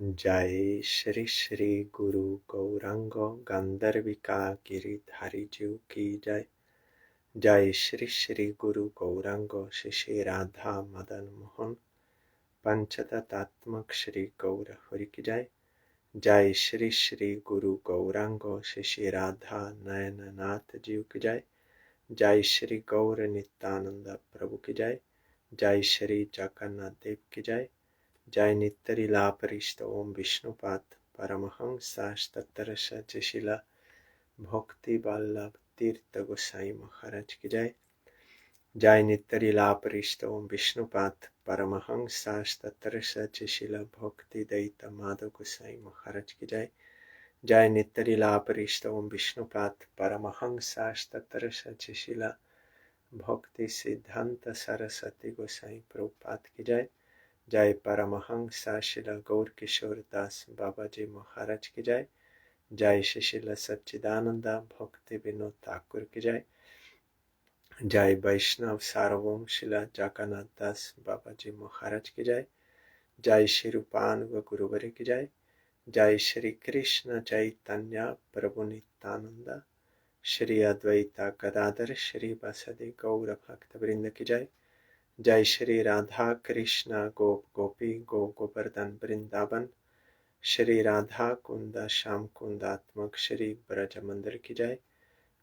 जय श्री श्री गुरु गौरांग गंधर्विका गिरिधारी जीव की जय। जय श्री श्री गुरु गौरांग श्री श्री राधा मदन मोहन पंचतत्त्वात्मक श्री गौर हरि की जय। जय श्री श्री गुरु गौरांग श्री श्री राधा नयन नाथ जीव की जय। जय श्री गौर नित्यानंद प्रभु की जय। जय श्री जगन्नाथ देव की जय। जय नित्यलीला परिष्ठ ओम विष्णुपाद परमहंस तत्तरस शिला भक्ति वल्लभ तीर्थ गोसाई महाराज की जय। जय नित्यलीला परिष्ठ ओम विष्णुपाद परमहंस तत्तरस शिला भक्ति दैत माधव गोसाई महाराज की जय। जय नित्यलीला परिष्ठ ओम विष्णुपाद परमहंस तत्तरस शिला भक्ति सिद्धांत सरस्वती गोसाई प्रभुपाद की जय। जय परमहंस शिला गौर किशोर दास बाबा जी महाराज की जय। जय शिला सच्चिदानंद भक्ति विनोद ठाकुर की जय। जय वैष्णव सार्वभौम शिला जगन्नाथ दास बाबा जी महाराज की जय। जय श्री रूपानुग गुरुवर की जय। जय श्री कृष्ण चैतन्य प्रभु नित्यानंद श्री अद्वैता गदाधर श्री वासुदेव गौर भक्त वृंद की जय। जय श्री राधा कृष्ण गोप गोपी गो गोवर्धन वृंदावन श्री राधा कुंद श्याम कुंदात्मक श्री ब्रज मंदिर की जय।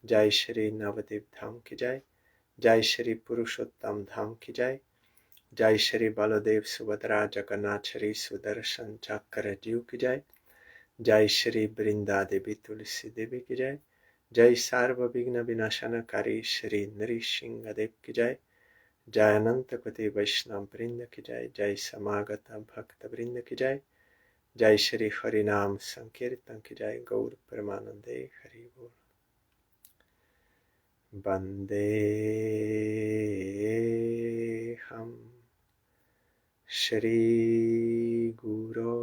जय श्री नवद्वीप धाम की जय। जय श्री पुरुषोत्तम धाम की जय। जय श्री बलदेव सुभद्रा जगन्नाथ श्री सुदर्शन चक्र जीव की जय। जय श्री वृंदा देवी तुलसी देवी की जय। जय सर्व विघ्न विनाशनकारी श्री नृसिंह देव की जय। जय अनंत कोटि वैष्णव वृंद की जय। जय समागत भक्त वृंद की जय। जय श्री हरि नाम संकीर्तन की जय। गौर परमानंदे हरि बोल। वंदे हम श्री गुरो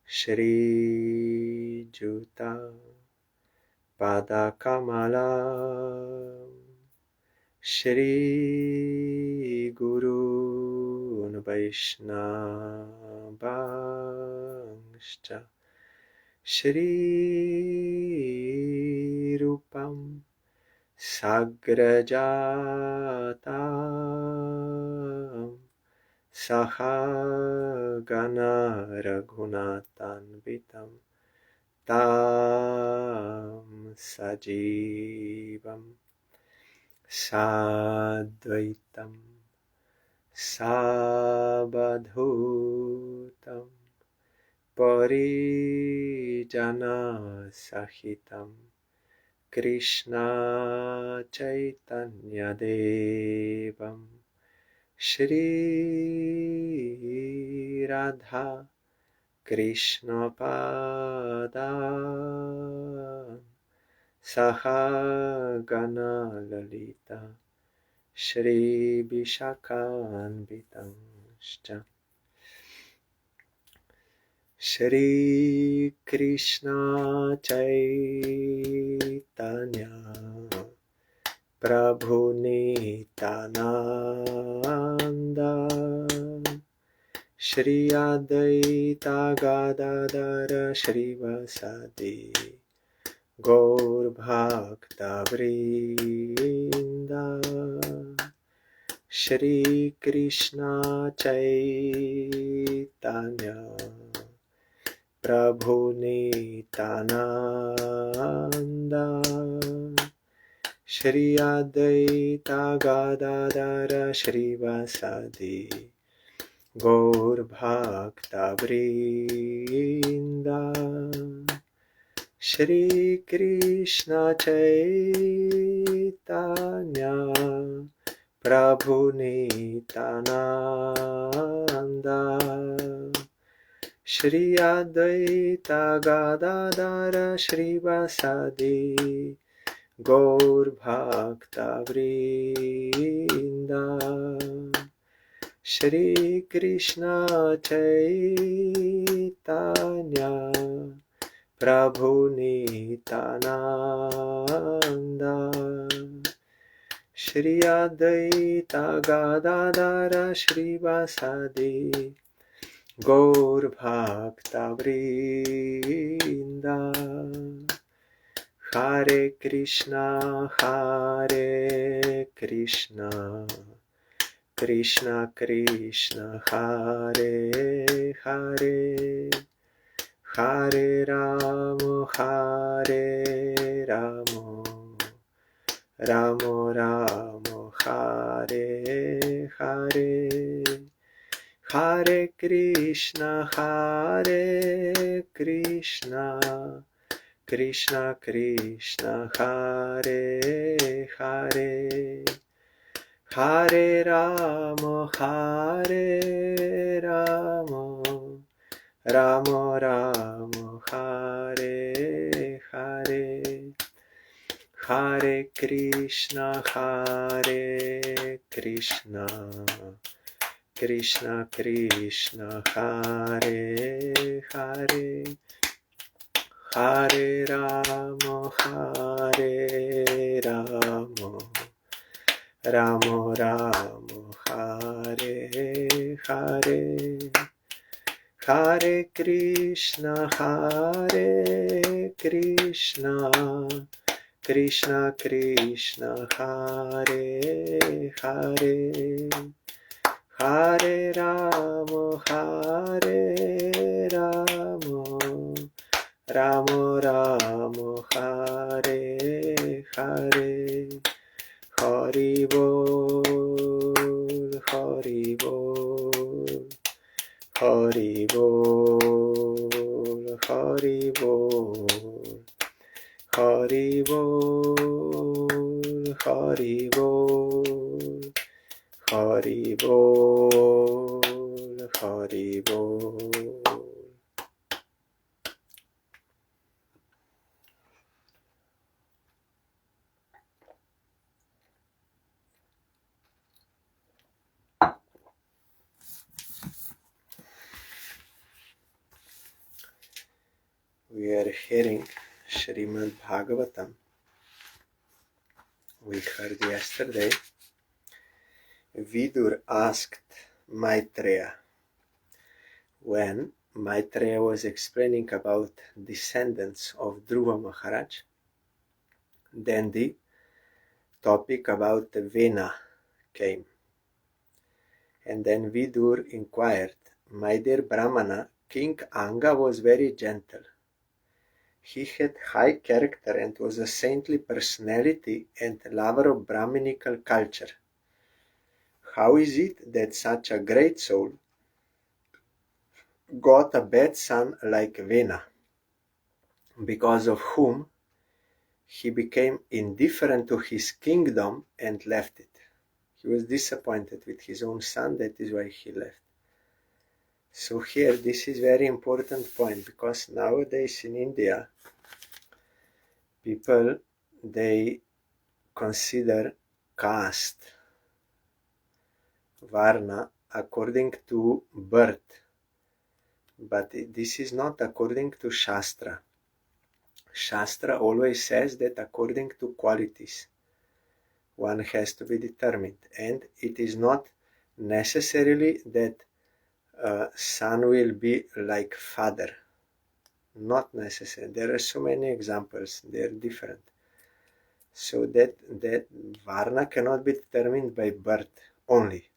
श्री जुता पादा कमला श्री गुरून् वैष्णवांश्च श्री रूपं साग्रजातं सहगना रघुनाथान्वितं तं सजीवम् साद्वैतं सावधूतं परिजनसहितं कृष्ण चैतन्यदेवं श्री राधा कृष्णपादान् सहगना ललिता श्री विशाखान्वितांश्च श्री कृष्ण चैतन्य प्रभु नित्यानंद श्री अद्वैता गदाधर श्रीवासदि गौर भक्ता वृंदा श्री कृष्ण चैतन्य प्रभु नित्यानंद श्री अद्वैता गदाधर श्रीवासदि गौर भक्ता वृंदा श्री कृष्ण चैतन्य प्रभु नित्यानंद श्री अद्वैता गदाधर श्रीवासदि गौर भक्ता वृंदा श्री कृष्ण चैतन्य प्रभु Nityanand Shri Advaita Gadadhar श्रीवासदि Gaur Bhakta Vrinda, Hare Krishna, Krishna Krishna, Hare Hare, Hare Rama, Rama Rama, Hare Hare, Hare Krishna, Krishna Krishna, Hare Hare, Hare Rama, Rama Rama, Hare Hare, Hare Krishna, Krishna Krishna, Hare Hare, Hare Rama, Rama Rama, Hare Hare, Hare Krishna, Krishna Krishna, Hare Hare, Hare Rama, Rama Rama, Hare Hare, Hari Bol, Hari Bol, Hari Bol, Hari Bol, Hari Bol, Hari Bol, Hari Bol, Hari Bol. We are hearing SRIMAD BHAGAVATAM. We heard yesterday Vidur asked Maitreya, when Maitreya was explaining about descendants of Dhruva Maharaj, then the topic about the Vena came. And then Vidur inquired, my dear Brahmana, King Anga was very gentle. He had high character and was a saintly personality and lover of Brahminical culture. How is it that such a great soul got a bad son like Vena, because of whom he became indifferent to his kingdom and left it? He was disappointed with his own son, that is why he left. So here, this is very important point, because nowadays in India, people, they consider caste, varna, according to birth. But this is not according to Shastra. Shastra always says that according to qualities, one has to be determined. And it is not necessarily that son will be like father. Not necessary. There are so many examples. They are different. So that varna cannot be determined by birth only.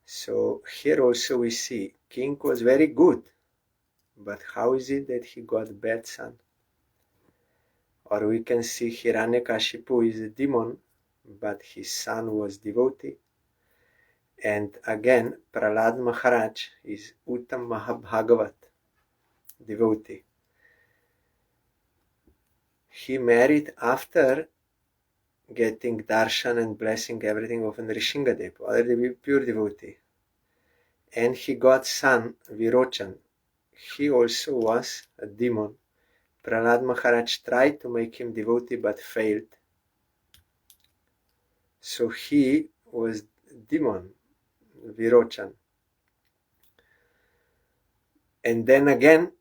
So here also we see king was very good, but how is it that he got bad son? Or we can see Hiranyakashipu is a demon, but his son was devotee. And again, Prahlad Maharaj is Uttam Mahabhagavat, devotee. He married after getting darshan and blessing everything of Nrishingadev, other pure devotee. And he got son, Virochan. He also was a demon. Prahlad Maharaj tried to make him devotee but failed. So he was demon, Virochan. And then again,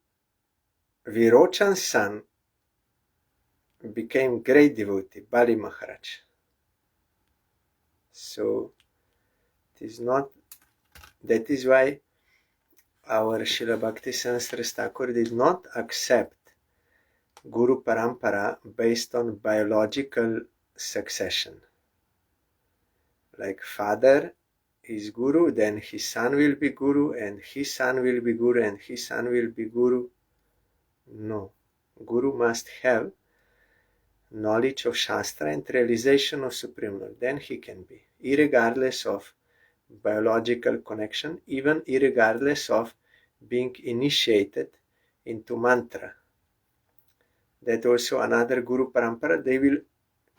Virochan's son became great devotee, Bali Maharaj. So it is not, that is why our Srila Bhakti Siddhanta Thakur did not accept Guru Parampara based on biological succession. Like father is Guru, then his son will be Guru, and his son will be Guru, and his son will be Guru. No. Guru must have knowledge of Shastra and realization of Supreme Lord. Then he can be, irregardless of biological connection, even irregardless of being initiated into mantra. That also another Guru Parampara, they will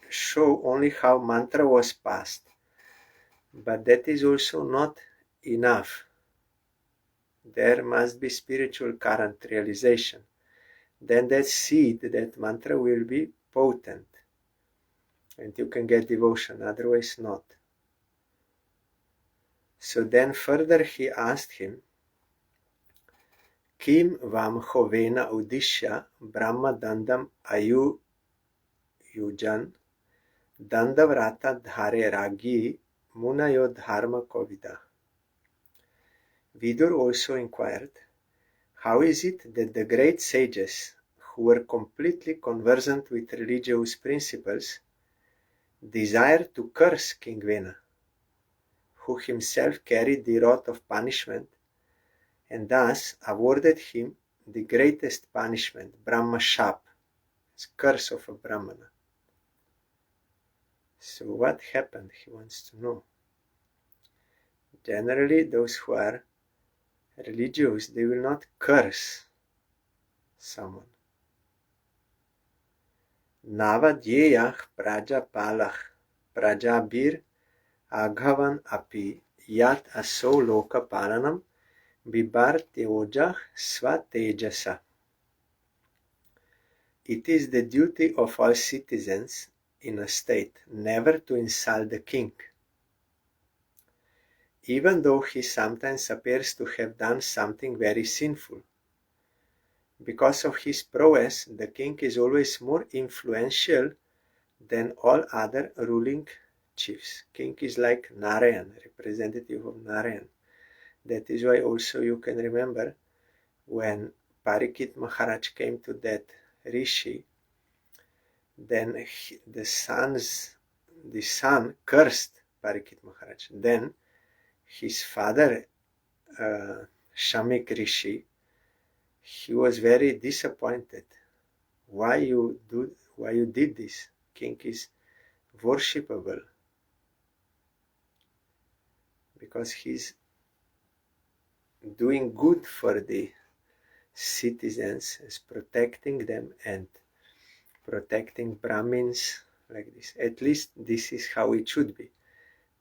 show only how mantra was passed. But that is also not enough. There must be spiritual current realization. Then that seed, that mantra will be potent. And you can get devotion, otherwise not. So then further he asked him, Kim vam chovena udishya brahma dandam ayu yujan dandavrata dhare ragi munayo dharma kovida. Vidur also inquired, how is it that the great sages who were completely conversant with religious principles desired to curse King Vena, who himself carried the rod of punishment and thus awarded him the greatest punishment, Brahma Shap, curse of a Brahmana. So what happened? He wants to know. Generally, those who are religious, they will not curse someone. Navadyeyah prajapalach prajabir aghavan api yat aso loka palanam bibartyojah svatejasa. It is the duty of all citizens in a state never to insult the king, even though he sometimes appears to have done something very sinful. Because of his prowess, the king is always more influential than all other ruling chiefs. King is like Narayan, representative of Narayan. That is why also you can remember when Parikshit Maharaj came to that Rishi, then the son cursed Parikshit Maharaj. Then his father, Shamik Rishi, he was very disappointed. Why you did this? King is worshipable. Because he's doing good for the citizens, is protecting them and protecting Brahmins like this. At least this is how it should be.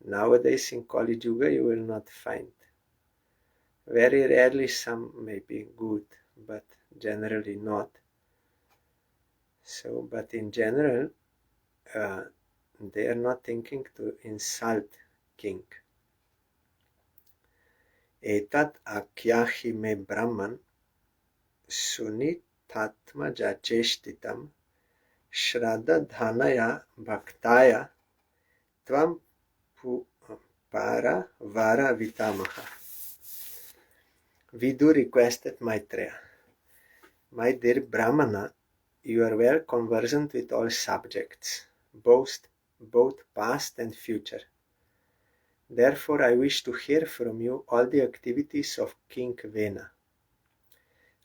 Nowadays in Kali Yuga you will not find. Very rarely some may be good, but generally not. So, but in general, they are not thinking to insult king. Etat akyahi me Brahman sunitatma jacheshtitam shraddha dhanaya bhaktaya tvam para vara vitamaha. Vidu requested Maitreya, my dear Brahmana, you are well conversant with all subjects, both past and future. Therefore, I wish to hear from you all the activities of King Vena.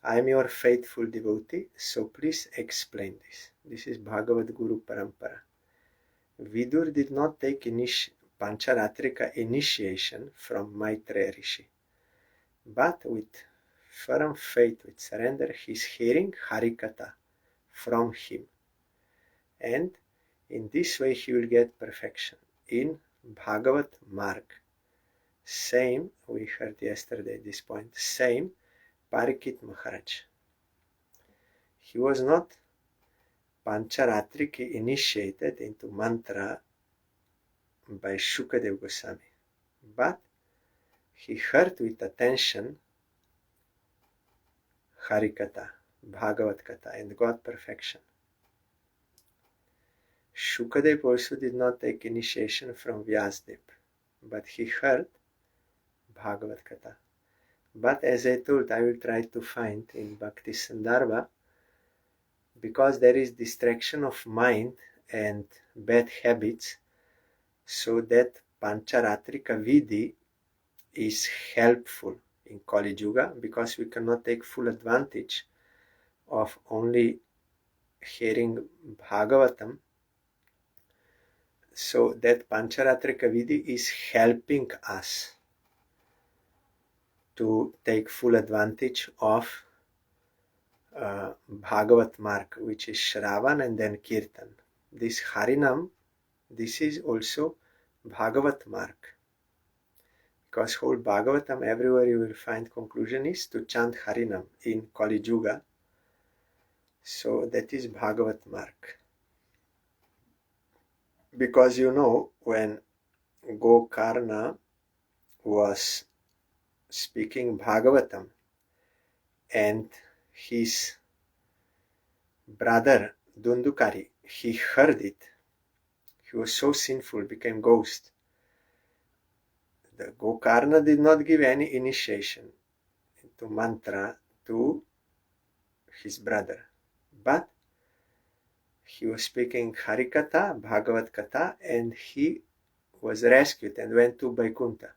I am your faithful devotee, so please explain this. This is Bhagavad Guru Parampara. Vidur did not take Pancharatrika initiation from Maitreya Rishi, but with firm faith, with surrender, he is hearing Harikatha from him. And in this way he will get perfection in Bhagavat Marg. Same, we heard yesterday this point, same Parikshit Maharaj. He was not Pancharatrika initiated into mantra by Shukadev Goswami, but he heard with attention Harikatha, Bhagavat Katha, and got perfection. Shukadev also did not take initiation from Vyasdev, but he heard Bhagavat Katha. But as I told, I will try to find in Bhakti Sandarbha, because there is distraction of mind and bad habits, so that Pancharatrika Vidhi is helpful in Kali Yuga, because we cannot take full advantage of only hearing Bhagavatam. So that Pancharatrika Vidhi is helping us to take full advantage of Bhagavat mark, which is Shravan and then Kirtan. This Harinam, this is also Bhagavat mark, because whole Bhagavatam, everywhere you will find conclusion is to chant Harinam in Kali Yuga. So that is Bhagavat mark. Because when Gokarna was speaking Bhagavatam and his brother Dundukari, he heard it. He was so sinful, became ghost. The Gokarna did not give any initiation to mantra to his brother, but he was speaking Harikatha, Bhagavad Katha, and he was rescued and went to Vaikuntha.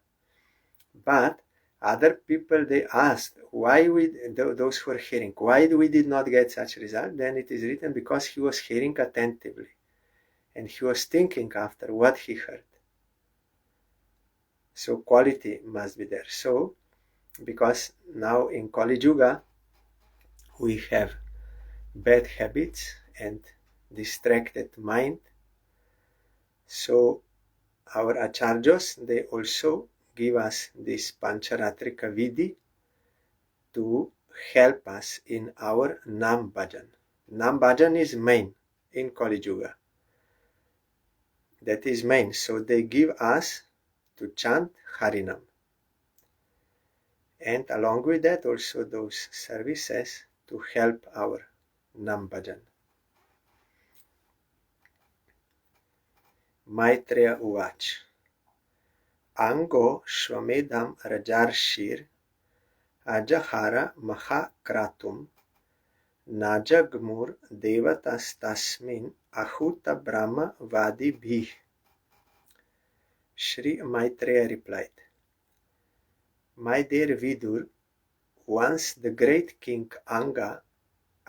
But other people, they asked why those who were hearing, why we did not get such result. Then it is written, because he was hearing attentively and he was thinking after what he heard. So quality must be there. So because now in Kali Yuga we have bad habits and distracted mind, so our acharyas, they also give us this Pancharatrika Vidhi to help us in our Nam Bhajan. Nam Bhajan is main in Kali Yuga. That is main. So they give us to chant Harinam. And along with that also those services to help our Nam Bhajan. Maitreya Uvach. Ango Shwamedam Rajarshir Ajahara Maha Kratum Najagmur Devatastasmin Ahuta Brahma Vadi Bhi. Sri Maitreya replied, My dear Vidur, once the great king Anga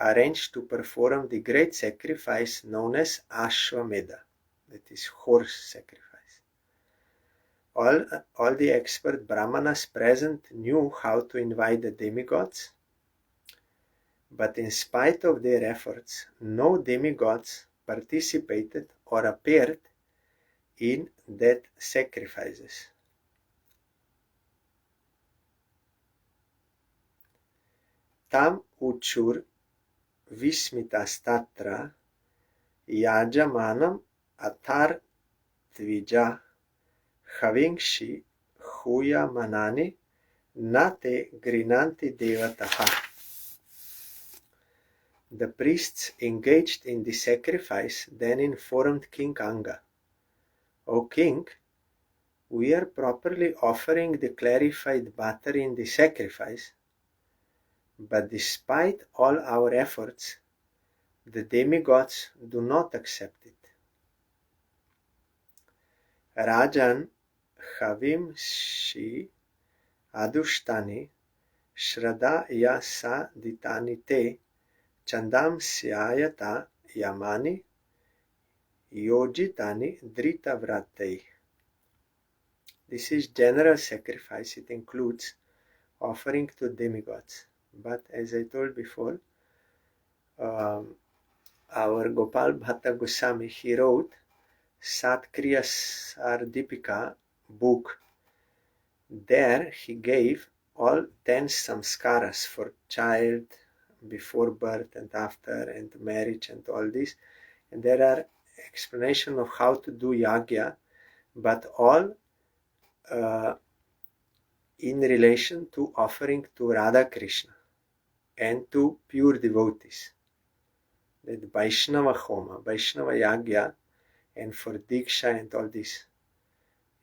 arranged to perform the great sacrifice known as Ashwamedha, that is horse sacrifice. All the expert Brahmanas present knew how to invite the demigods, but in spite of their efforts, no demigods participated or appeared in that sacrifices. Tam uchur vismitastatra yajamanam atar tvija havingshi huya manani nate grinanti devataha. The priests engaged in the sacrifice then informed King Anga, O king, we are properly offering the clarified butter in the sacrifice, but despite all our efforts, the demigods do not accept it. Rajan Havim Shi Adushtani Shraddha Yasa Ditani Te Chandam Syayata Yamani Yojitani Drita Vratei. This is general sacrifice. It includes offering to demigods. But as I told before, our Gopal Bhatta Goswami, he wrote Satkriya Sardipika book. There he gave all 10 samskaras for child, before birth and after, and marriage and all this. And there are explanation of how to do yagya, but all in relation to offering to Radha Krishna and to pure devotees. That Vaishnava Homa, Vaishnava Yagya, and for Diksha and all this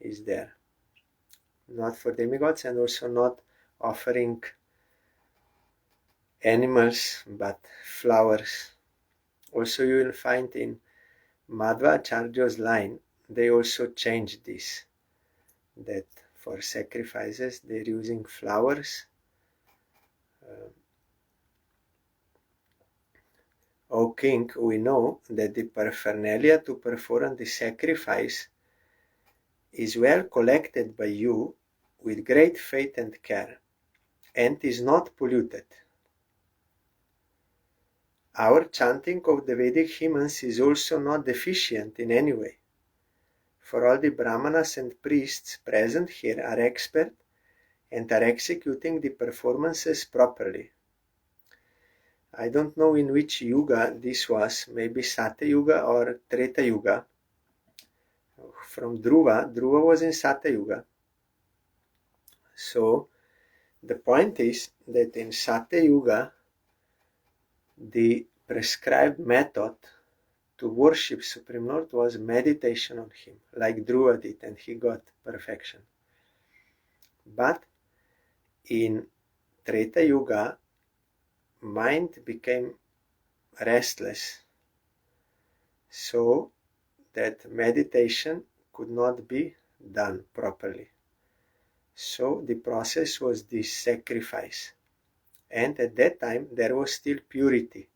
is there. Not for demigods, and also not offering animals but flowers. Also you will find in Madhvacharya's line, they also changed this, that for sacrifices they're using flowers. O king, we know that the paraphernalia to perform the sacrifice is well collected by you with great faith and care, and is not polluted. Our chanting of the Vedic hymns is also not deficient in any way, for all the brahmanas and priests present here are expert and are executing the performances properly. I don't know in which yuga this was, maybe Satya Yuga or Treta Yuga. From Dhruva was in Satya Yuga. So the point is that in Satya Yuga, the prescribed method to worship Supreme Lord was meditation on Him, like Dhruva did, and he got perfection. But in Treta Yuga, mind became restless, so that meditation could not be done properly. So the process was this sacrifice, and at that time there was still purity.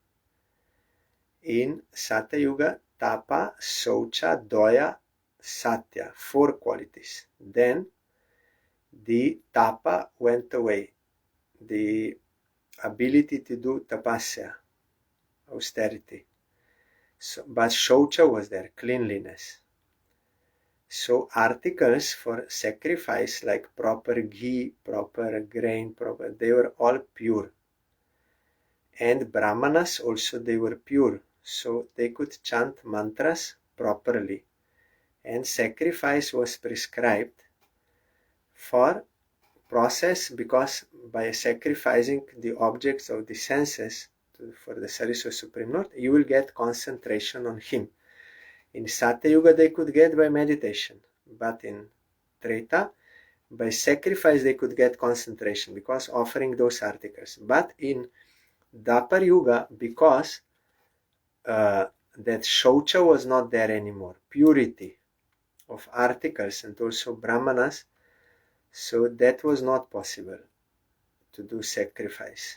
In Satya Yuga, Tapa, Saucha, Doya, Satya, 4 qualities. Then the Tapa went away, the ability to do tapasya, austerity. So, but Shaucha was there, cleanliness. So articles for sacrifice like proper ghee, proper grain, they were all pure. And brahmanas also, they were pure, so they could chant mantras properly. And sacrifice was prescribed for process, because by sacrificing the objects of the senses for the service of Supreme Lord, you will get concentration on Him. In Satya Yuga they could get by meditation, but in Treta, by sacrifice they could get concentration, because offering those articles. But in Dapar Yuga, because that Shaucha was not there anymore, purity of articles and also brahmanas, so that was not possible to do sacrifice.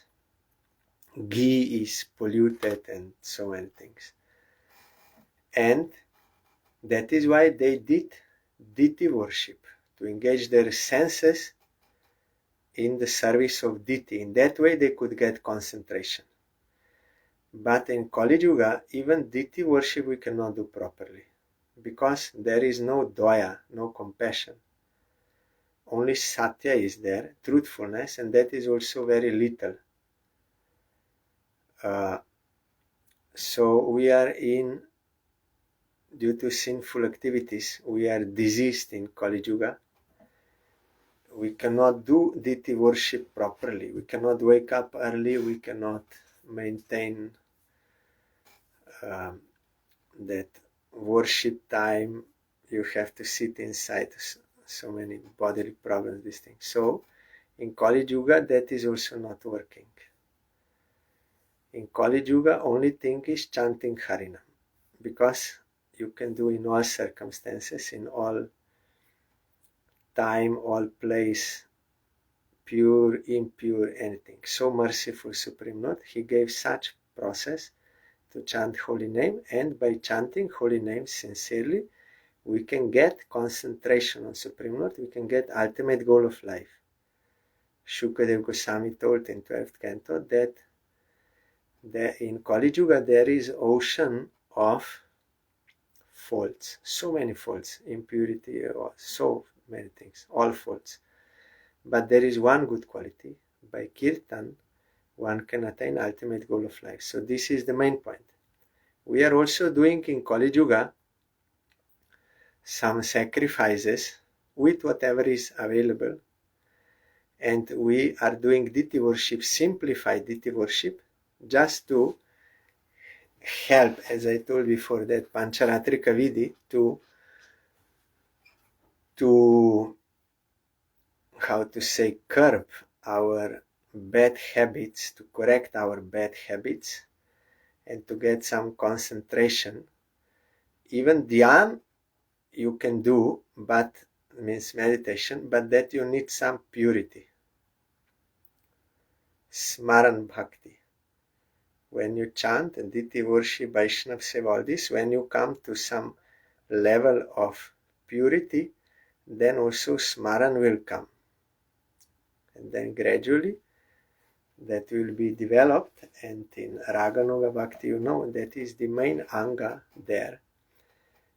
Ghee is polluted and so many things. And that is why they did deity worship, to engage their senses in the service of deity. In that way they could get concentration. But in Kali Yuga, even deity worship we cannot do properly, because there is no daya, no compassion. Only satya is there, truthfulness, and that is also very little. So we are due to sinful activities, we are diseased in Kali Yuga. We cannot do deity worship properly. We cannot wake up early. We cannot maintain that worship time. You have to sit inside. So many bodily problems, these things. So in Kali Yuga, that is also not working. In Kali Yuga, only thing is chanting Harinam, because you can do in all circumstances, in all time, all place, pure, impure, anything. So merciful Supreme Lord, He gave such process to chant holy name, and by chanting holy name sincerely, we can get concentration on Supreme Lord, we can get ultimate goal of life. Shukadev Goswami told in 12th canto that in Kali Yuga there is ocean of faults, so many faults, impurity, so many things, all faults. But there is one good quality. By kirtan, one can attain ultimate goal of life. So this is the main point. We are also doing in Kali Yuga some sacrifices with whatever is available, and we are doing deity worship, simplified deity worship, just to help, as I told before, that Pancharatrika Vidhi to how to say, curb our bad habits, to correct our bad habits, and to get some concentration. Even dhyan you can do, but means meditation, but that you need some purity. Smaran bhakti. When you chant and Diti worship, Vaishnav seva, all this, when you come to some level of purity, then also smaran will come. And then gradually that will be developed, and in Raganuga Bhakti, that is the main anga there,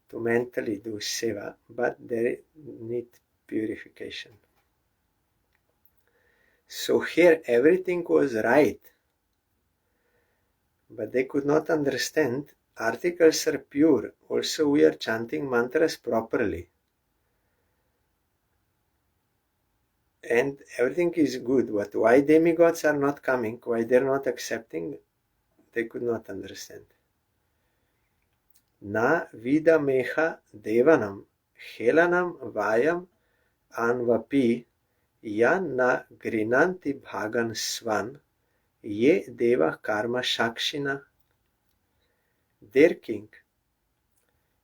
to mentally do seva, but they need purification. So here everything was right, but they could not understand. Articles are pure, also we are chanting mantras properly, and everything is good, but why demigods are not coming, why they're not accepting, they could not understand. Na vidameha devanam helanam vayam anvapi yan na grinanti bhagan svan ye deva karma shakshina. Dear king,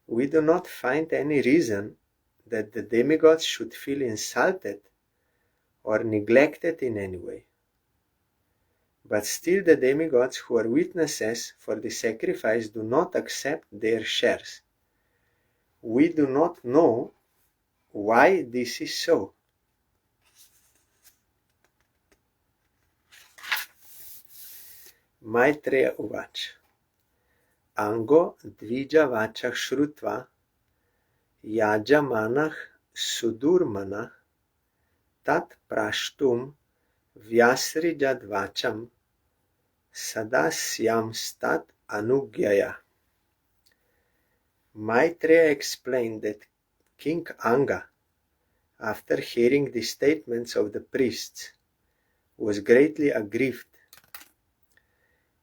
we do not find any reason that the demigods should feel insulted or neglected in any way. But still the demigods who are witnesses for the sacrifice do not accept their shares. We do not know why this is so. Maitreya Uvach. Ango dvija vachach shrutva yajamanach sudurmanah tat prashtum vyasrijad vacham sadasyam stat anugyaya. Maitreya explained that King Anga, after hearing the statements of the priests, was greatly aggrieved.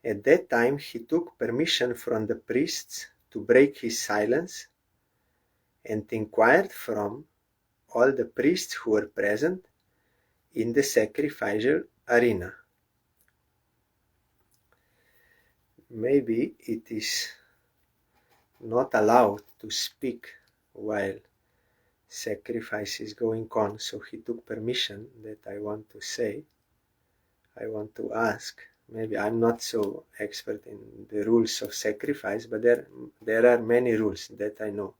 At that time he took permission from the priests to break his silence and inquired from all the priests who were present in the sacrificial arena. Maybe it is not allowed to speak while sacrifice is going on, so he took permission. That I want to say, I want to ask. Maybe I'm not so expert in the rules of sacrifice, but there are many rules that I know.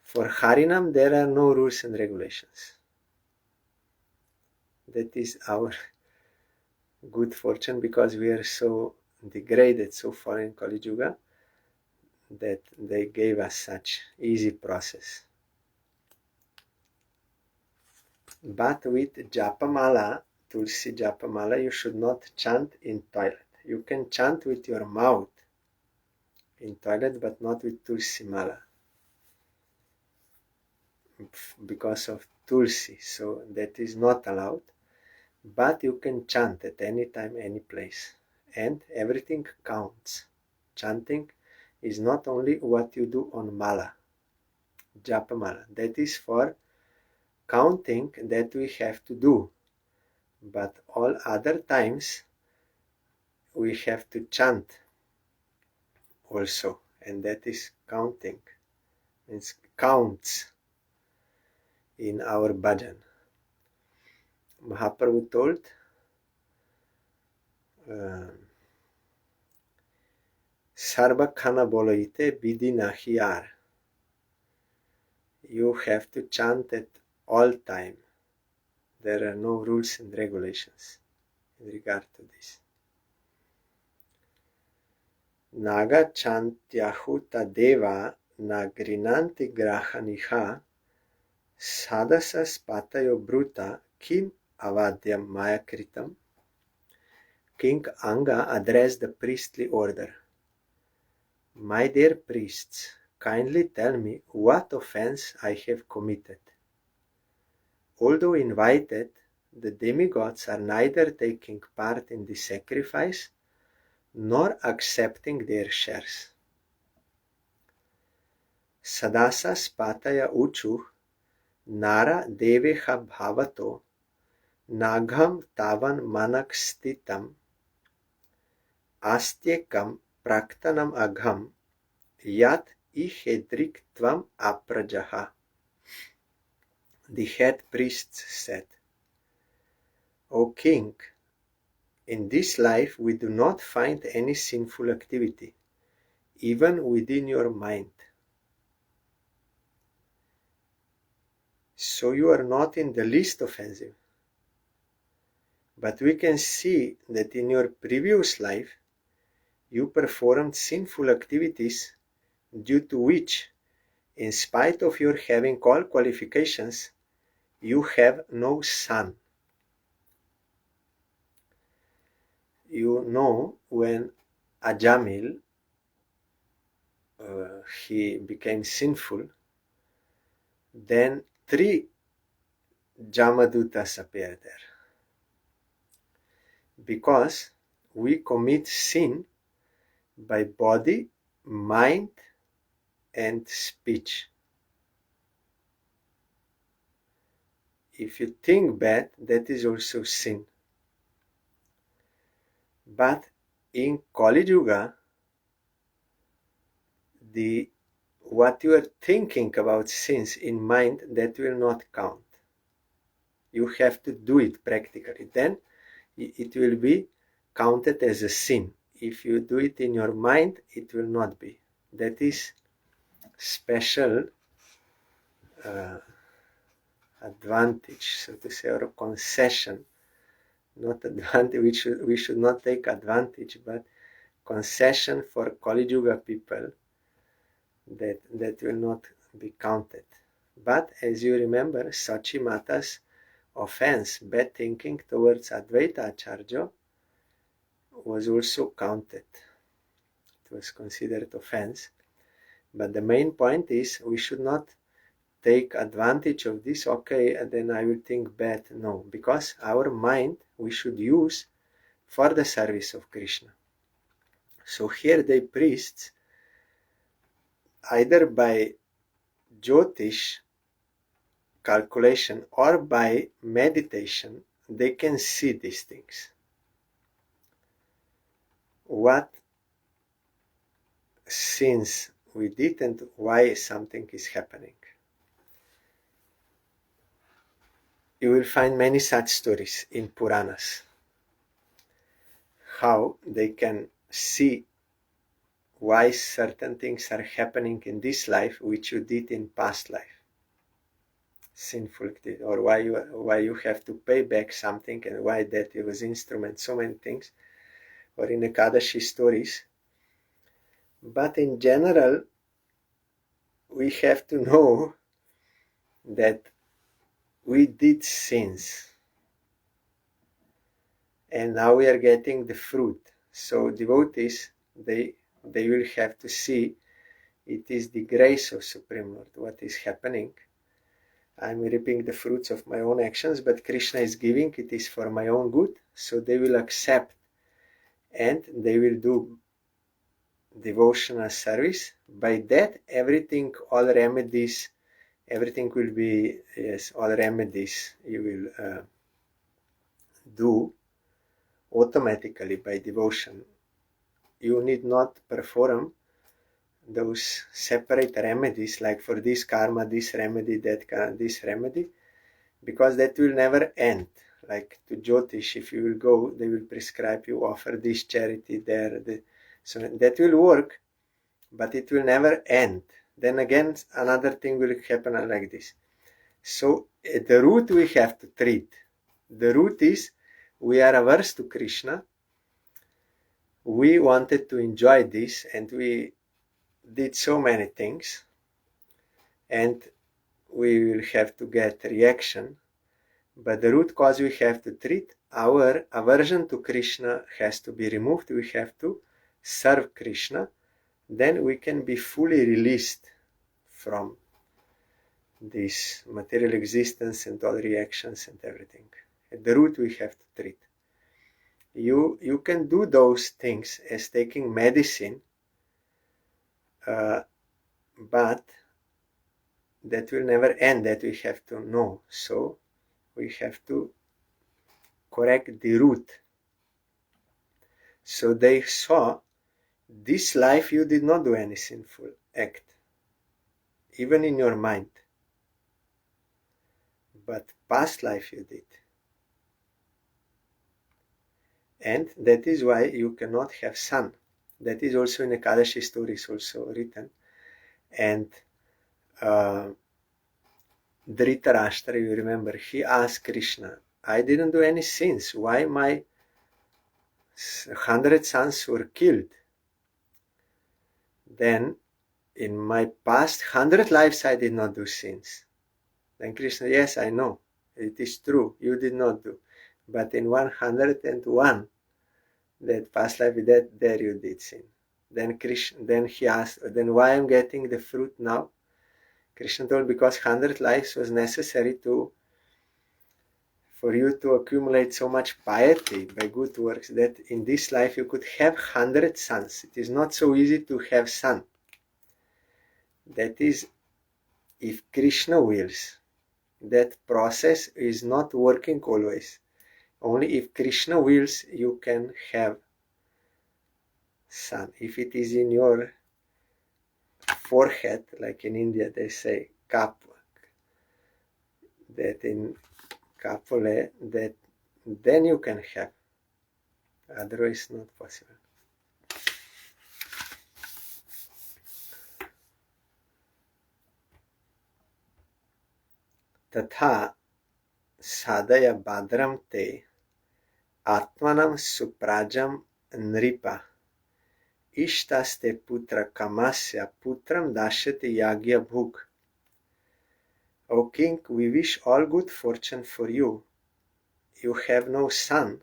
For Harinam there are no rules and regulations. That is our good fortune, because we are so degraded so far in Kali Yuga that they gave us such easy process. But with Japamala, Tulsi Japamala, you should not chant in toilet. You can chant with your mouth in toilet, but not with Tulsi Mala, because of Tulsi, so that is not allowed. But you can chant at any time, any place, and everything counts. Chanting is not only what you do on Mala, Japamala. That is for counting that we have to do. But all other times we have to chant also, and that is counting, means counts in our bhajan. Mahaprabhu told Sarva khana boloite bidi nahi ar. You have to chant at all time. There are no rules and regulations in regard to this. Naga chantyahuta deva nagrinanti grahaniha sadasas patayo bruta kim avadyam maya kritam. King Anga addressed the priestly order. My dear priests, kindly tell me what offense I have committed. Although invited, the demigods are neither taking part in the sacrifice nor accepting their shares. Sadasas pataya uchu nara deveha bhavato Nagham tavan manak stitam astyekam praktanam agham yat ihedrik tvam aprajaha. The head priests said, O king, in this life we do not find any sinful activity, even within your mind. So you are not in the least offensive. But we can see that in your previous life you performed sinful activities due to which, in spite of your having all qualifications, you have no son. You know, when Ajamil he became sinful, then 3 Jamadutas appeared there. Because we commit sin by body, mind, and speech. If you think bad, that is also sin. But in Kali Yuga, what you are thinking about sins in mind, that will not count. You have to do it practically. Then it will be counted as a sin. If you do it in your mind, it will not be. That is special advantage, so to say, or a concession. Not advantage. We should not take advantage, but concession for Kali Yuga people that will not be counted. But as you remember, Sachi Mata's offense, bad thinking towards Advaita Acharya, was also counted. It was considered offense. But the main point is we should not take advantage of this, okay, and then I will think bad. No, because our mind we should use for the service of Krishna. So here the priests, either by Jyotish calculation or by meditation, they can see these things. What sins we did and why something is happening. You will find many such stories in Puranas, how they can see why certain things are happening in this life which you did in past life, sinful activity, or why you have to pay back something and why that it was instrument, so many things, or in Ekadashi stories. But in general, we have to know that we did sins and now we are getting the fruit. So devotees, they will have to see it is the grace of Supreme Lord what is happening. I'm reaping the fruits of my own actions, but Krishna is giving, it is for my own good. So they will accept and they will do devotional service. By that, everything, all remedies, everything will be, yes, all remedies you will do automatically by devotion. You need not perform those separate remedies, like for this karma, this remedy, that karma, this remedy, because that will never end. Like to Jyotish, if you will go, they will prescribe you, offer this charity there. So that will work, but it will never end. Then again, another thing will happen like this. So the root we have to treat. The root is we are averse to Krishna. We wanted to enjoy this and we did so many things and we will have to get reaction. But the root cause we have to treat, our aversion to Krishna has to be removed. We have to serve Krishna. Then we can be fully released from this material existence and all reactions and everything. At the root we have to treat. You can do those things as taking medicine, but that will never end, that we have to know. So we have to correct the root. So they saw, this life you did not do any sinful act, even in your mind. But past life you did. And that is why you cannot have son. That is also in Ekadashi stories also written. And Dhritarashtra, you remember, he asked Krishna, I didn't do any sins. Why my 100 sons were killed? Then in my past 100 lives I did not do sins. Then Krishna, yes, I know. It is true. You did not do. But in 101, that past life, that there you did sin. Then he asked, then why I'm getting the fruit now? Krishna told, because 100 lives was necessary for you to accumulate so much piety by good works that in this life you could have 100 sons. It is not so easy to have son. That is, if Krishna wills. That process is not working always. Only if Krishna wills, you can have son. If it is in your forehead, like in India they say kap, that in kapole, that then you can have. Otherwise not possible. Tatha sadaya badram te atmanam suprajam nripa ishtaste putra kamasya putram dashati yagya bhug. O king, we wish all good fortune for you. You have no son,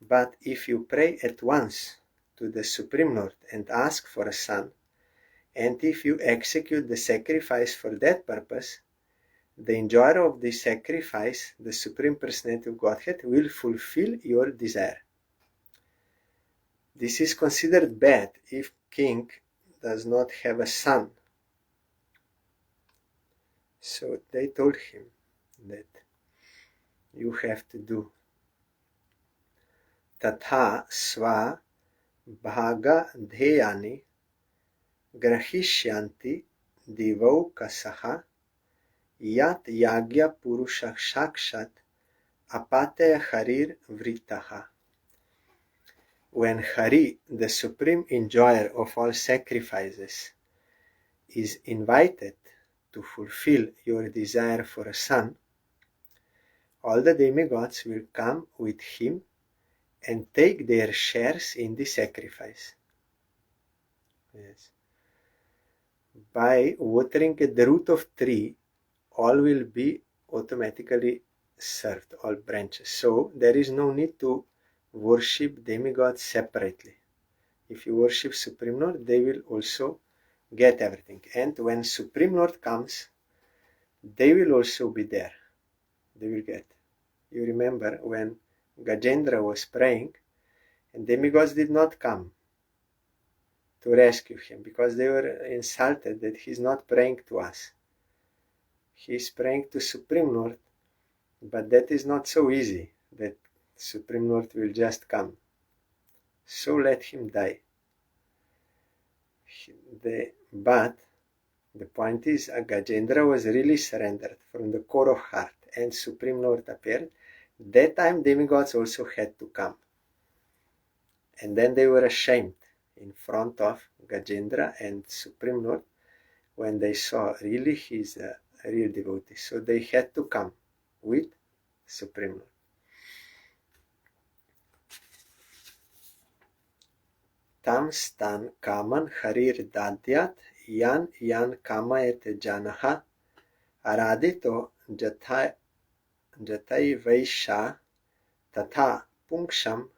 but if you pray at once to the Supreme Lord and ask for a son, and if you execute the sacrifice for that purpose, the enjoyer of the sacrifice, the Supreme Personality of Godhead, will fulfill your desire. This is considered bad if king does not have a son. So they told him that you have to do. Tatha sva bhaga dheyani grahishyanti divaukasaha yat yagya purusha shakshat apataya harir vritaha. When Hari, the supreme enjoyer of all sacrifices, is invited to fulfill your desire for a son, all the demigods will come with him and take their shares in the sacrifice. Yes. By watering at the root of tree, all will be automatically served, all branches. So there is no need to worship demigods separately. If you worship Supreme Lord, they will also get everything. And when Supreme Lord comes, they will also be there. They will get. You remember when Gajendra was praying, and demigods did not come to rescue him because they were insulted that he's not praying to us. He's praying to Supreme Lord, but that is not so easy that Supreme Lord will just come. So let him die. But the point is, Gajendra was really surrendered from the core of heart, and Supreme Lord appeared. That time demigods also had to come. And then they were ashamed in front of Gajendra and Supreme Lord when they saw really he's a real devotee. So they had to come with Supreme Lord. Tam stan kaman harir dadyat yan kamayet janaha aradito jatai vaisha tatha punksham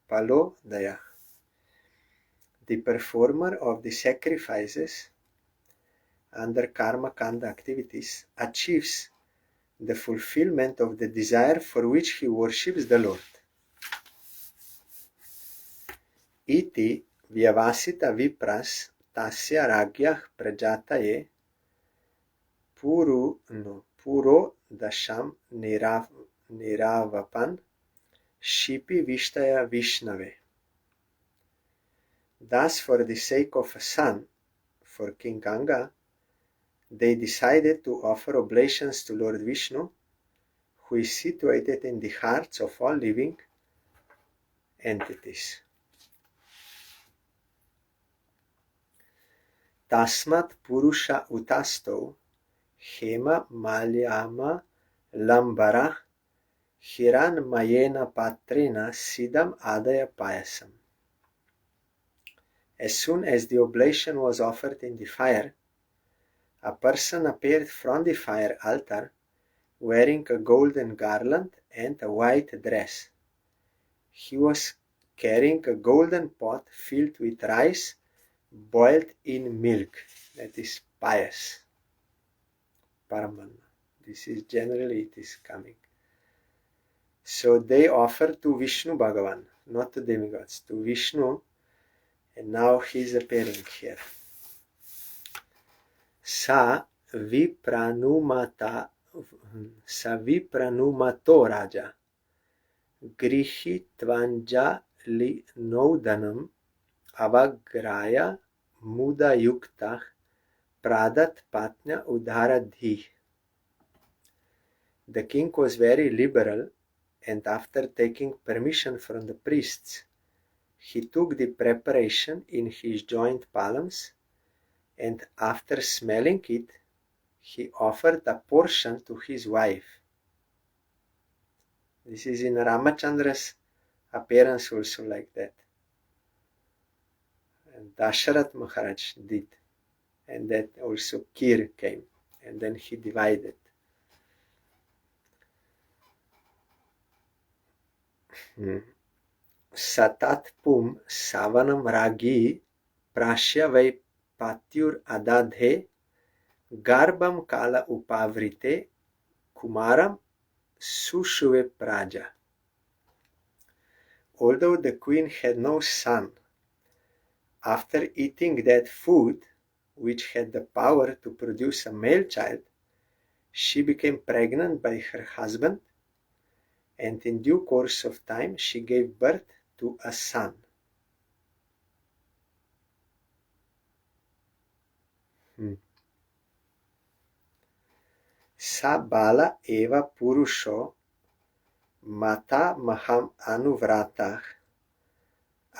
palo daya. The performer of the sacrifices under karma kanda activities achieves the fulfillment of the desire for which he worships the Lord. Iti vyavasita vipras tasya ragyah prajataye puro dasham niravapan Shipi Vishtaya Vishnave. Thus, for the sake of a son, for King Anga, they decided to offer oblations to Lord Vishnu, who is situated in the hearts of all living entities. Tasmat Purusha Utasto Hema Malyama Lambara Hiran Mayena Patrina Sidam Adaya Payasam. As soon as the oblation was offered in the fire, a person appeared from the fire altar wearing a golden garland and a white dress. He was carrying a golden pot filled with rice boiled in milk. That is pious. Paramanna. This is generally it is coming. So they offer to Vishnu Bhagavan, not to demigods, to Vishnu, and now he is appearing here. Sa vipranumato raja grihitvanja li nodanam avagraya muda yukta pradat patnya udharadhi. The king was very liberal, and after taking permission from the priests, he took the preparation in his joint palms, and after smelling it, he offered a portion to his wife. This is in Ramachandra's appearance also like that. And Dasharat Maharaj did. And that also Kir came. And then he divided. Satat Pum Savanam Ragi Prashya Vai Patyur Adadhe Garbam Kala Upavrite Kumaram Sushuve Praja. Although the queen had no son, after eating that food, which had the power to produce a male child, she became pregnant by her husband, and in due course of time she gave birth to a son. Sa bala eva purusho mata maham anuvratah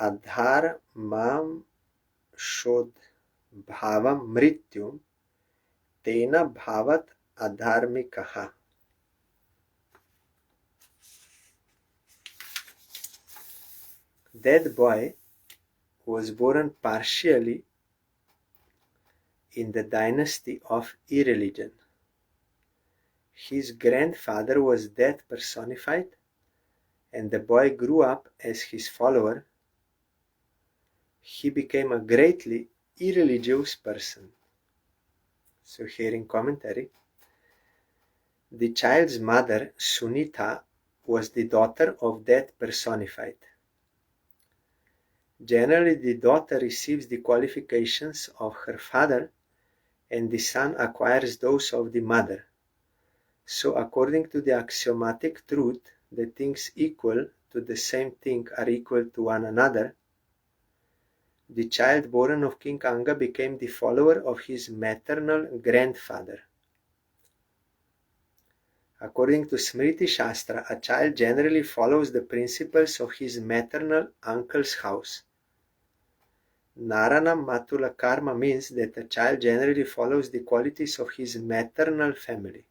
adhar mam shod bhavam mrityum tena bhavat adharmikaha. That boy was born partially in the dynasty of irreligion. His grandfather was death personified, and the boy grew up as his follower. He became a greatly irreligious person. So here in commentary, the child's mother, Sunita, was the daughter of death personified. Generally, the daughter receives the qualifications of her father, and the son acquires those of the mother. So according to the axiomatic truth, the things equal to the same thing are equal to one another, the child born of King Anga became the follower of his maternal grandfather. According to Smriti Shastra, a child generally follows the principles of his maternal uncle's house. Naranam Matula Karma means that a child generally follows the qualities of his maternal family.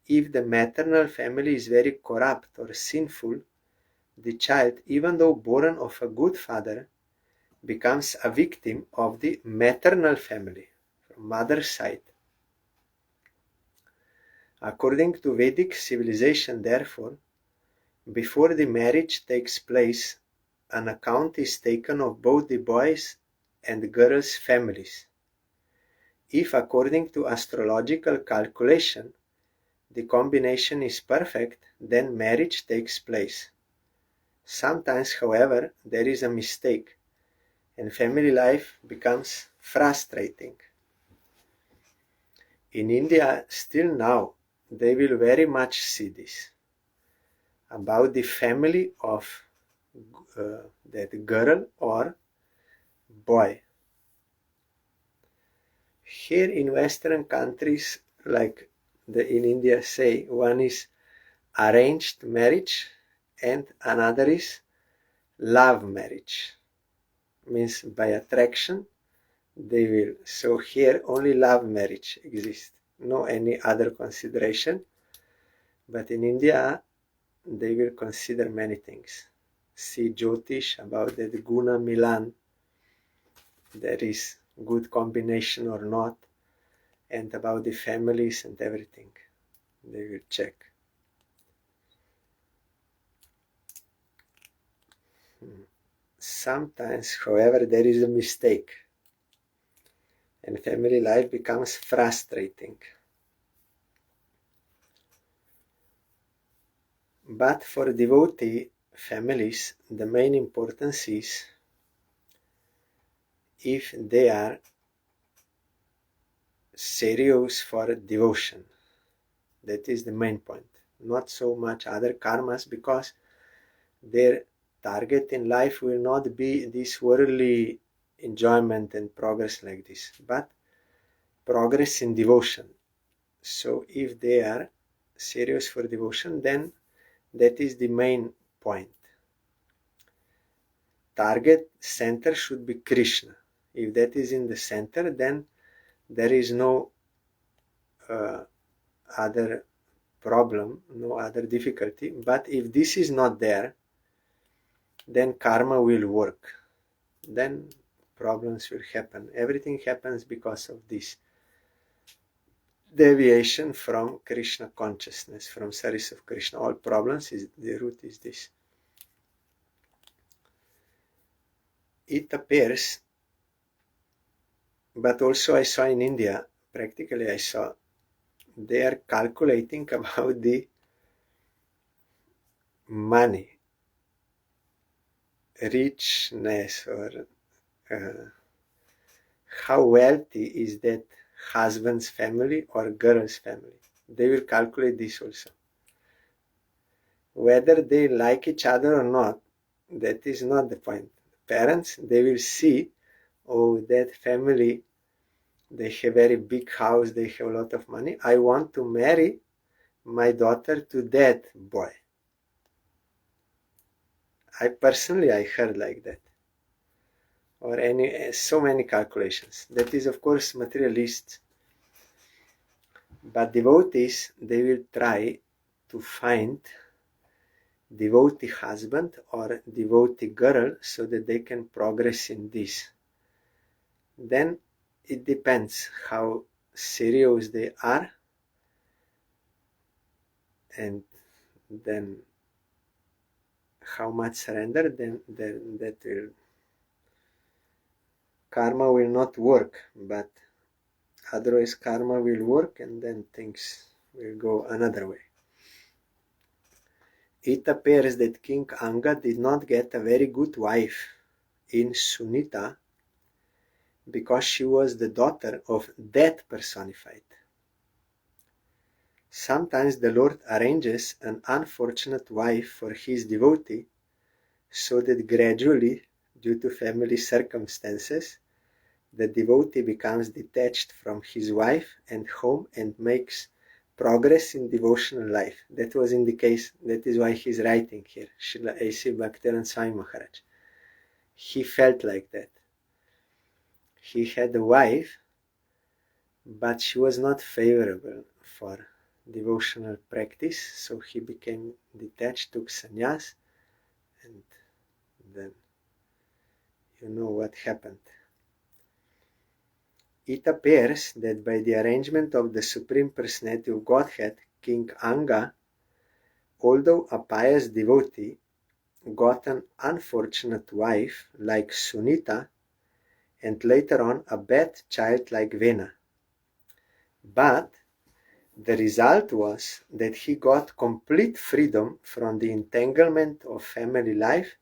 If the maternal family is very corrupt or sinful, the child, even though born of a good father, becomes a victim of the maternal family, from mother's side. According to Vedic civilization, therefore, before the marriage takes place, an account is taken of both the boys' and girls' families. If, according to astrological calculation, the combination is perfect, then marriage takes place. Sometimes, however, there is a mistake, and family life becomes frustrating. In India, still now, they will very much see this. about the family of that girl or boy. Here in Western countries, like in India say, one is arranged marriage and another is love marriage. Means by attraction they will. So here only love marriage exists, no any other consideration. But in India they will consider many things. See Jyotish about that Guna Milan, there is good combination or not, and about the families and everything. They will check. Sometimes, however, there is a mistake and family life becomes frustrating. But for devotee families, the main importance is if they are serious for devotion. That is the main point. Not so much other karmas, because their target in life will not be this worldly enjoyment and progress like this, but progress in devotion. So if they are serious for devotion, then that is the main point. Target center should be Krishna. If that is in the center, then there is no other problem, no other difficulty. But if this is not there, then karma will work. Then problems will happen. Everything happens because of this deviation from Krishna consciousness, from service of Krishna. All problems, the root is this. It appears, but also I saw in India, practically I saw, they are calculating about the money, richness, or how wealthy is that husband's family or girl's family. They will calculate this also. Whether they like each other or not, that is not the point. Parents, they will see, oh, that family, they have very big house, they have a lot of money. I want to marry my daughter to that boy. I heard like that. Or so many calculations. That is, of course, materialists. But devotees, they will try to find devotee husband or devotee girl so that they can progress in this. Then it depends how serious they are, and then how much surrender, then that will, karma will not work, but otherwise karma will work, and then things will go another way. It appears that King Anga did not get a very good wife in Sunita because she was the daughter of death personified. Sometimes the Lord arranges an unfortunate wife for his devotee so that gradually, due to family circumstances, the devotee becomes detached from his wife and home and makes progress in devotional life. That was in the case, that is why he's writing here, Srila A.C. Bhaktivedanta Swami Maharaj. He felt like that. He had a wife, but she was not favorable for devotional practice, so he became detached, took sannyas, and then you know what happened. It appears that by the arrangement of the Supreme Personality of Godhead, King Anga, although a pious devotee, got an unfortunate wife like Sunita, and later on a bad child like Vena. But the result was that he got complete freedom from the entanglement of family life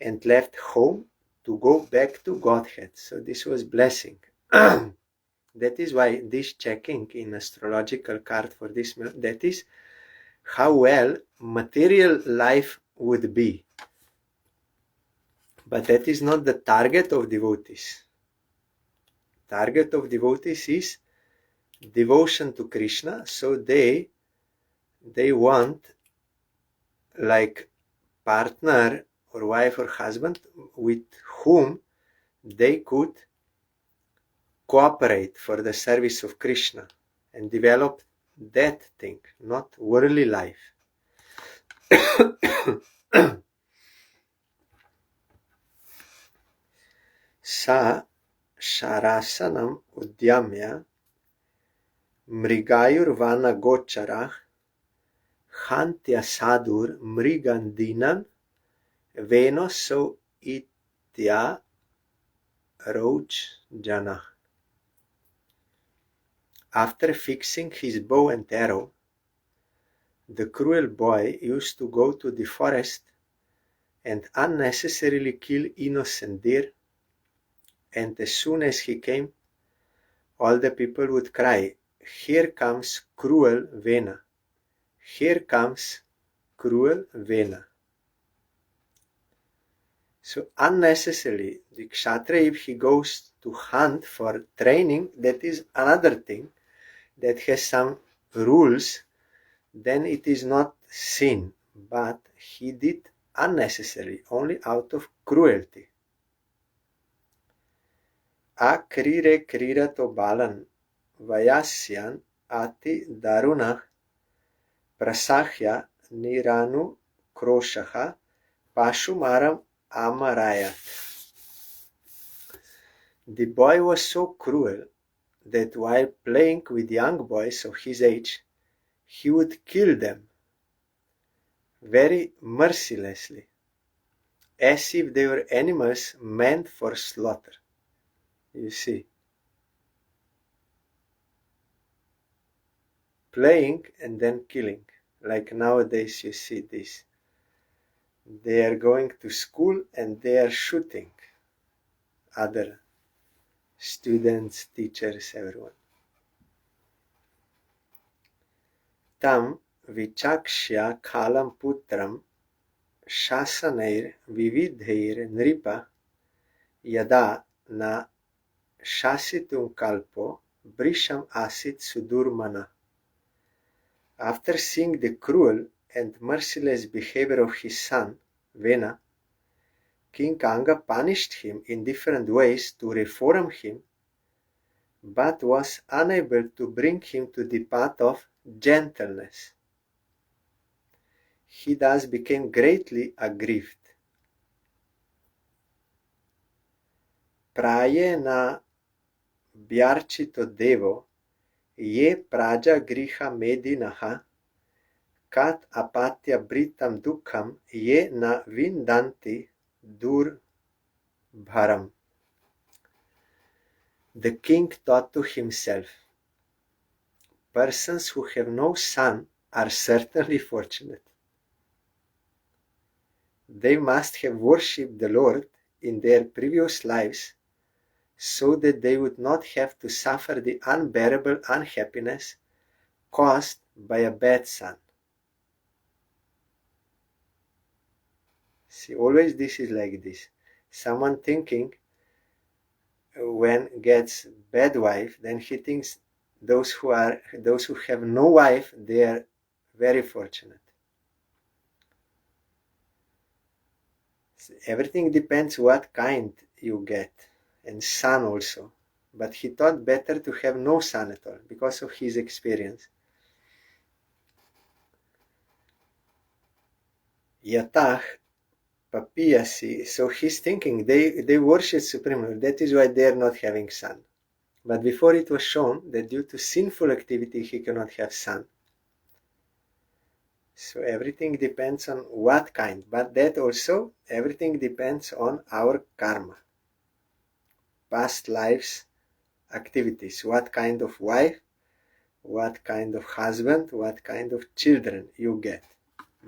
and left home to go back to Godhead. So this was blessing. That is why this checking in astrological card for this, that is how well material life would be. But that is not the target of devotees. Target of devotees is devotion to Krishna, so they want like partner or wife or husband with whom they could cooperate for the service of Krishna and develop that thing, not worldly life. Sa sharasanam udyamya mrigayurvana gochara hantya sadur mrigandinan venoso itya roj jana. After fixing his bow and arrow, the cruel boy used to go to the forest and unnecessarily kill innocent deer, and as soon as he came, all the people would cry, "Here comes cruel Vena! Here comes cruel Vena!" So unnecessarily, the Kshatriya, if he goes to hunt for training, that is another thing that has some rules, then it is not sin, but he did unnecessarily, only out of cruelty. Akrire krirato balan vayasyan ati daruna prasahya niranu kroshaha pashumaram amarayat. The boy was so cruel that while playing with young boys of his age, he would kill them very mercilessly, as if they were animals meant for slaughter. You see, playing and then killing, like nowadays you see this. They are going to school and they are shooting other students, teachers, everyone. Tam vichakshya khalam putram shasanair vividhair nripa yada na shasitum kalpo brisham asit sudurmana. After seeing the cruel and merciless behavior of his son, Vena, King Anga punished him in different ways to reform him, but was unable to bring him to the path of gentleness. He thus became greatly aggrieved. Prayena vyarchito devo ye praja griha medinaha kat apatya britam dukham ye na vindanti dur bharam. The king thought to himself, persons who have no son are certainly fortunate. They must have worshipped the Lord in their previous lives so that they would not have to suffer the unbearable unhappiness caused by a bad son. See, always this is like this. Someone thinking when gets bad wife, then he thinks those who have no wife, they are very fortunate. So everything depends what kind you get, and son also. But he thought better to have no son at all because of his experience. Yatah Papiyasi, so he's thinking they worship Supreme Lord, that is why they are not having son. But before it was shown that due to sinful activity he cannot have son. So everything depends on what kind, but that also everything depends on our karma, past lives, activities, what kind of wife, what kind of husband, what kind of children you get.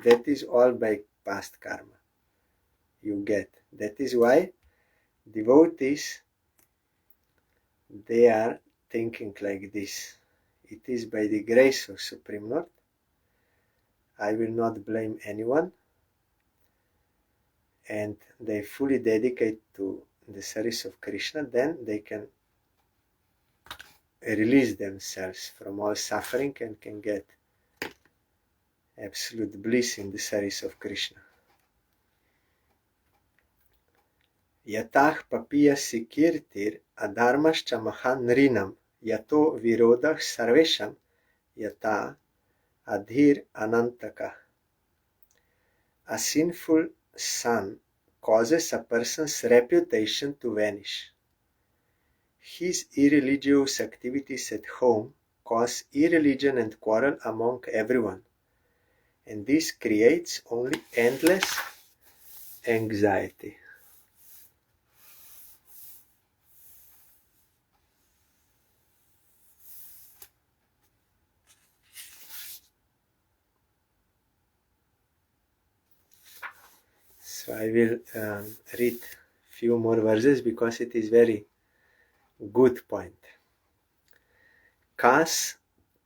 That is all by past karma you get. That is why devotees, they are thinking like this. It is by the grace of Supreme Lord I will not blame anyone, and they fully dedicate to the service of Krishna, then they can release themselves from all suffering and can get absolute bliss in the service of Krishna. Yatah papiya sikirtir adharmascha mahan rinam yato virodah sarvesham yata adhir anantaka. A sinful son causes a person's reputation to vanish. His irreligious activities at home cause irreligion and quarrel among everyone, and this creates only endless anxiety. So I will read few more verses because it is very good point. Kas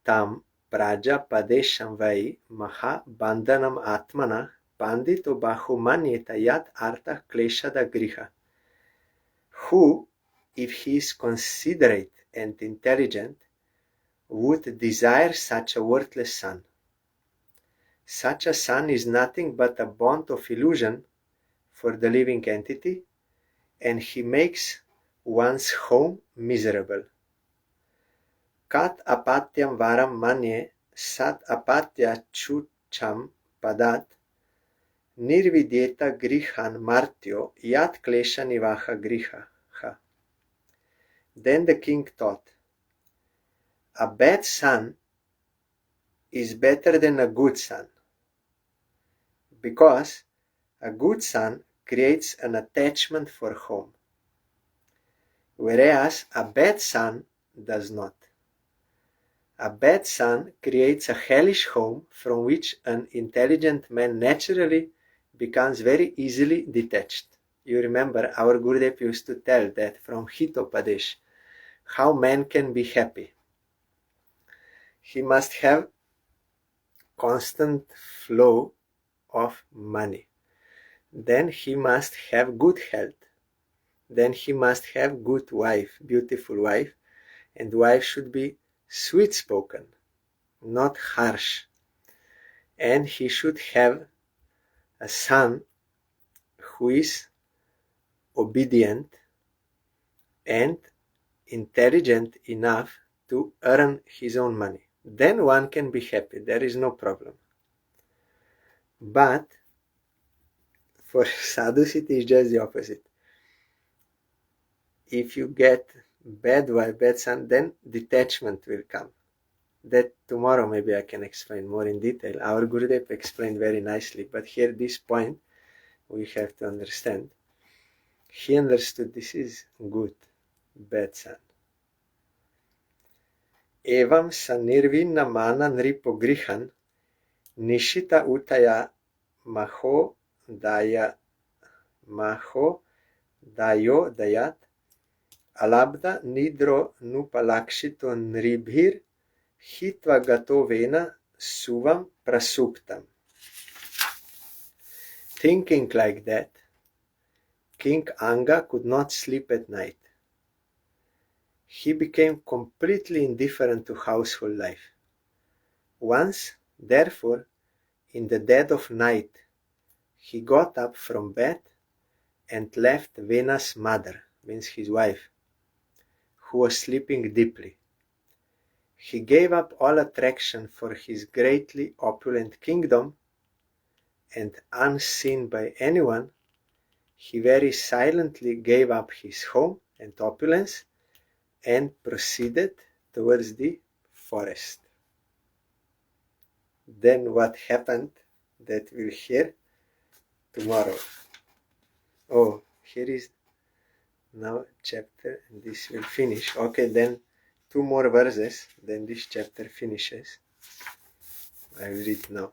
tam prajapadesham vai maha bandhanam atmana pandito bahumanyeta yat artha kleshada griha. Who, if he is considerate and intelligent, would desire such a worthless son? Such a son is nothing but a bond of illusion for the living entity, and he makes one's home miserable. Kat apatyam varam manye sat apatya chucham padat nirvidyeta grihan martyo yat klesha nivaha griha. Then the king thought, a bad son is better than a good son, because a good son creates an attachment for home, whereas a bad son does not. A bad son creates a hellish home from which an intelligent man naturally becomes very easily detached. You remember our Gurudev used to tell that from Hitopadesh, how man can be happy. He must have constant flow of money. Then he must have good health. Then he must have good wife, beautiful wife, and wife should be sweet-spoken, not harsh. And he should have a son who is obedient and intelligent enough to earn his own money. Then one can be happy, there is no problem. But for sadhus it is just the opposite. If you get bad wife, bad son, then detachment will come. That tomorrow maybe I can explain more in detail. Our Gurudev explained very nicely, but here this point we have to understand. He understood this is good, bad son. Evam sanirvinna mana nripo grihan nishita utaya maho dayo dayat alabda nidro nupalakshito nribhir hitva gato vena suvam prasuktam. Thinking like that, King Anga could not sleep at night. He became completely indifferent to household life. Once, therefore, in the dead of night, he got up from bed and left Vena's mother, means his wife, who was sleeping deeply. He gave up all attraction for his greatly opulent kingdom, and unseen by anyone, he very silently gave up his home and opulence and proceeded towards the forest. Then what happened, that we'll hear tomorrow. Oh, here is now chapter, and this will finish. Okay, then 2 more verses, then this chapter finishes. I will read now.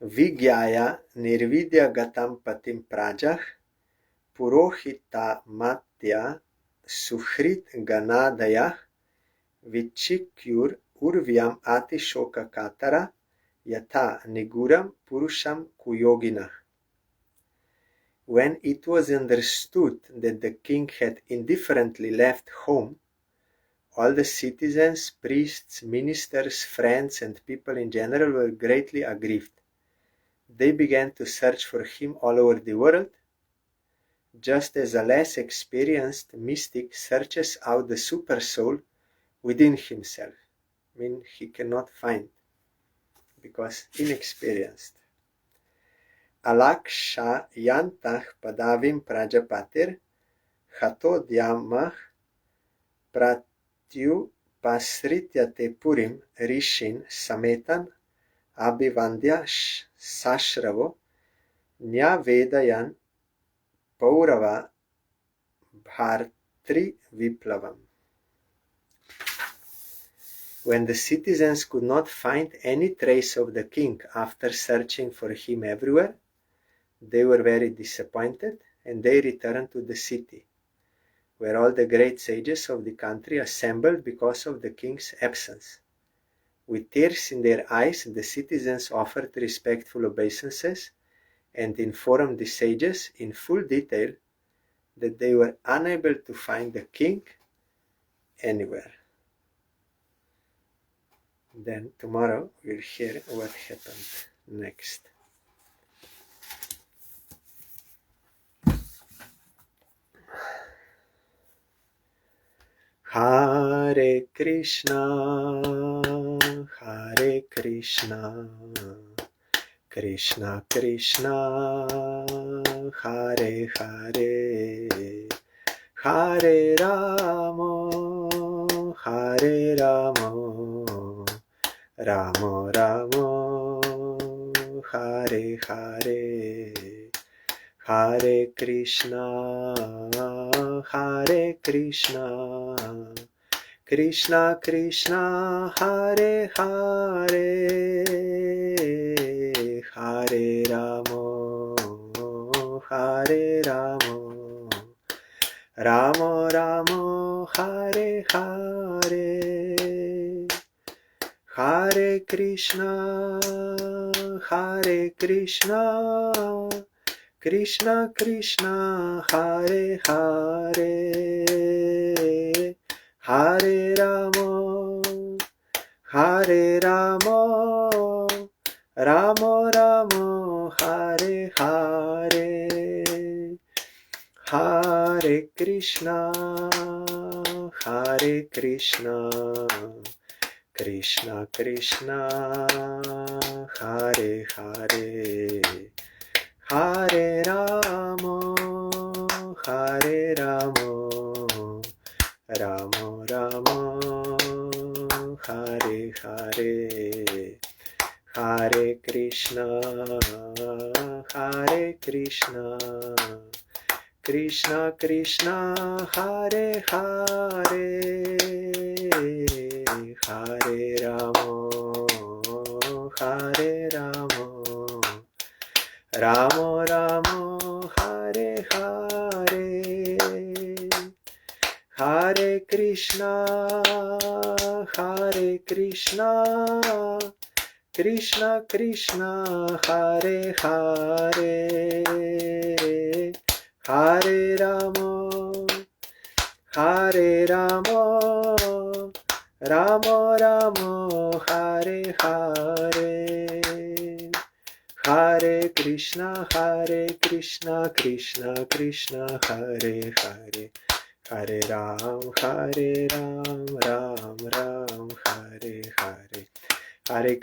Vigyaya nirvidya gatam patim prajah purohita matya suhrit ganadayah vichikyur urvyam atishoka katara yatha niguram purusham kuyoginah. When it was understood that the king had indifferently left home, all the citizens, priests, ministers, friends, and people in general were greatly aggrieved. They began to search for him all over the world, just as a less experienced mystic searches out the super soul within himself. I mean, he cannot find because inexperienced. Alakshayantah padavim prajapatir hato dyamah pratyu pasrityate purim rishin sametan abhivandya sashravo nyavedayan paurava bhartri viplavam. When the citizens could not find any trace of the king after searching for him everywhere, they were very disappointed, and they returned to the city, where all the great sages of the country assembled because of the king's absence. With tears in their eyes, the citizens offered respectful obeisances and informed the sages in full detail that they were unable to find the king anywhere. Then tomorrow we'll hear what happened next. Hare Krishna, Krishna Krishna, Hare Hare, Hare Rama, Rama Rama, Hare Hare, Hare Krishna, Krishna Krishna, Hare Hare, Hare Rama, Rama Rama, Hare Hare, Hare Krishna, Krishna Krishna, Hare Hare, Hare Rama, Rama Rama, Hare Hare, Hare Krishna, Krishna Krishna, Hare Hare, Hare Rama, Rama Rama, Hare Hare, Hare Krishna, Krishna Krishna, Hare Hare, Hare Rama, Rama Rama, Hare Hare, Hare Krishna, Krishna Krishna, Hare Hare, Hare Rama, Rama Rama, Hare Hare, Hare Krishna, Krishna Krishna, Hare Hare, Hare Ram, Ram Ram, Hare Hare, Hare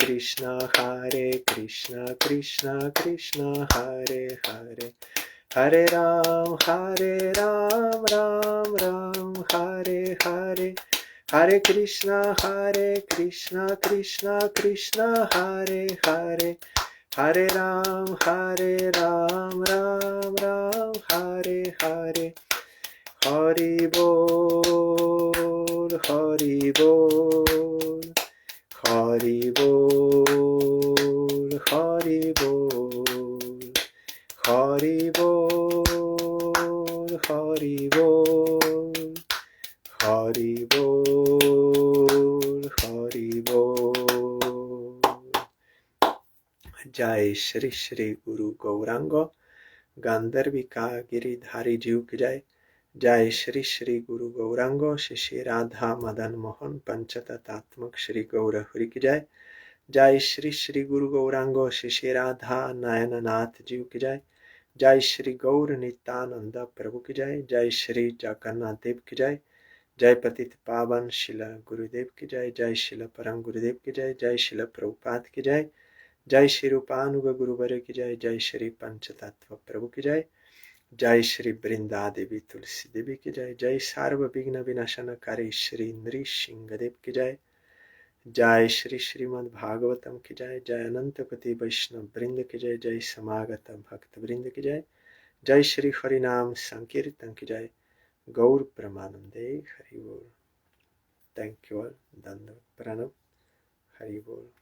Krishna, Krishna Krishna, Hare Hare, Hare Ram, Ram Ram, Hare Hare, Hare Krishna, Krishna Krishna, Hare Hare, Hare Ram, Ram Ram, Hare Hare, Hari Bol, Hari Bol, Hari Bol, Hari Bol, Hari Bol, Hari Bol, Hari Bol, Hari Bol. जय श्री श्री गुरु गौरांग गांधर्विका गिरिधारी जीव की जय। जय श्री श्री गुरु गौरांग श्री राधा मदन मोहन पंचतत्वात्मक श्री गौर हरि की जय। जय श्री श्री गुरु गौरांग श्री राधा नयननाथ जीव की जय। जय श्री गौर नित्यानंद प्रभु की जय। जय श्री जगन्नाथ देव की जय। जय पतित पावन शिला गुरुदेव की जय। जय शिला परम गुरुदेव की जय। जय शिला प्रभुपाद की जय। जय श्री रूपानुग गुरुवर की जय। जय श्री पंचतत्व प्रभु की जय। जय श्री वृंदा देवी तुलसी देवी की जय। जय सर्व विघ्न विनाशनकारी श्री नृसिंह देव की जय। जय श्री श्रीमद् भागवतम की जय। जय अनंत कोटि वैष्णव वृंद की जय। जय समागत भक्त वृंद की जय। जय श्री हरिनाम संकीर्तन की जय। गौर प्रेमानंदे हरि बोल। Thank you all. दंडवत प्रणाम। हरि बोल।